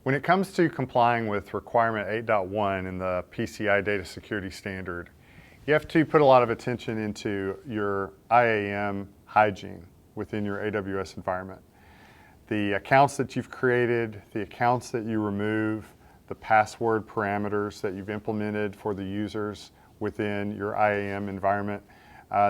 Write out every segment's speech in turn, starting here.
When it comes to complying with requirement 8.1 in the PCI data security standard, you have to put a lot of attention into your IAM hygiene within your AWS environment. The accounts that you've created, the accounts that you remove, the password parameters that you've implemented for the users within your IAM environment.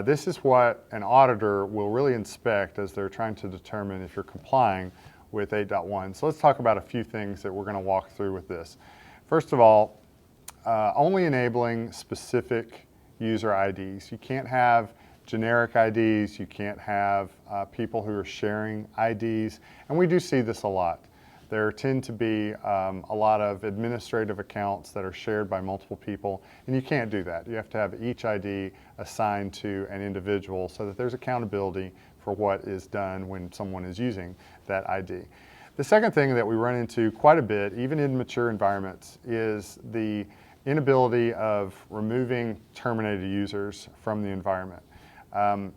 This is what an auditor will really inspect as they're trying to determine if you're complying with 8.1. So let's talk about a few things that we're going to walk through with this. First of all, only enabling specific user IDs. You can't have generic IDs, you can't have people who are sharing IDs, and we do see this a lot. There tend to be a lot of administrative accounts that are shared by multiple people, and you can't do that. You have to have each ID assigned to an individual so that there's accountability for what is done when someone is using that ID. The second thing that we run into quite a bit, even in mature environments, is the inability of removing terminated users from the environment.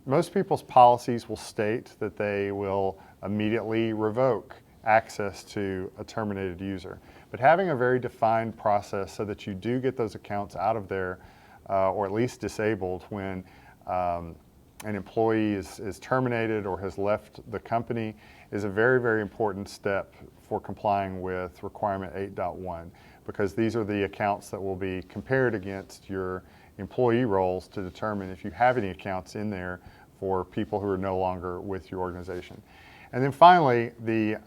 Most people's policies will state that they will immediately revoke access to a terminated user. But having a very defined process so that you do get those accounts out of there, or at least disabled when an employee is terminated or has left the company, is a very, very important step for complying with requirement 8.1, because these are the accounts that will be compared against your employee roles to determine if you have any accounts in there for people who are no longer with your organization. And then finally, the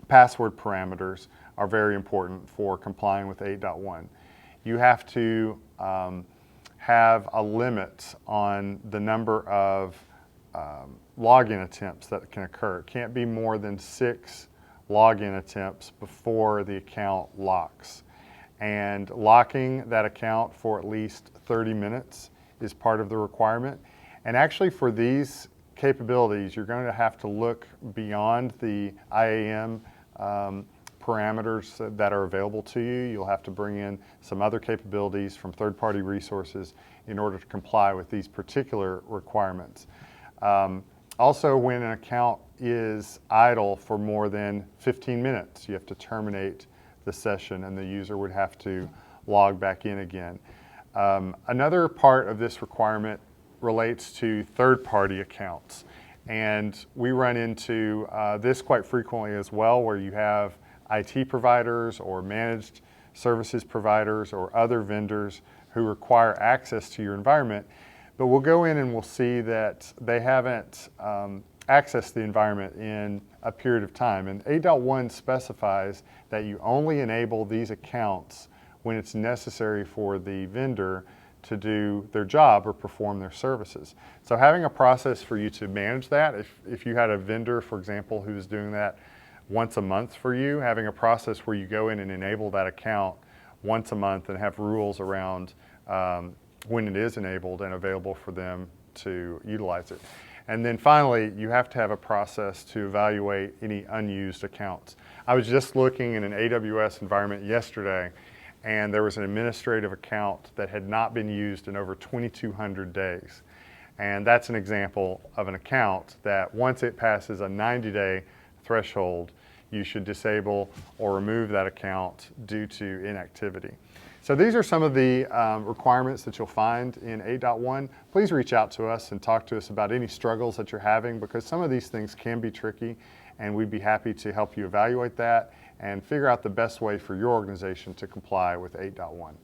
password parameters are very important for complying with 8.1. You have to have a limit on the number of login attempts that can occur. It can't be more than 6 login attempts before the account locks. And locking that account for at least 30 minutes is part of the requirement. And actually for these capabilities, you're going to have to look beyond the IAM parameters that are available to you. You'll have to bring in some other capabilities from third-party resources in order to comply with these particular requirements. Also, when an account is idle for more than 15 minutes, you have to terminate the session and the user would have to log back in again. Another part of this requirement relates to third-party accounts. And we run into this quite frequently as well, where you have IT providers or managed services providers or other vendors who require access to your environment. But we'll go in and we'll see that they haven't accessed the environment in a period of time. And 8.1 specifies that you only enable these accounts when it's necessary for the vendor to do their job or perform their services. So having a process for you to manage that, if you had a vendor, for example, who is doing that once a month for you, having a process where you go in and enable that account once a month and have rules around when it is enabled and available for them to utilize it. And then finally, you have to have a process to evaluate any unused accounts. I was just looking in an AWS environment yesterday, and there was an administrative account that had not been used in over 2,200 days. And that's an example of an account that once it passes a 90-day threshold, you should disable or remove that account due to inactivity. So these are some of the requirements that you'll find in 8.1. Please reach out to us and talk to us about any struggles that you're having, because some of these things can be tricky, and we'd be happy to help you evaluate that and figure out the best way for your organization to comply with 8.1.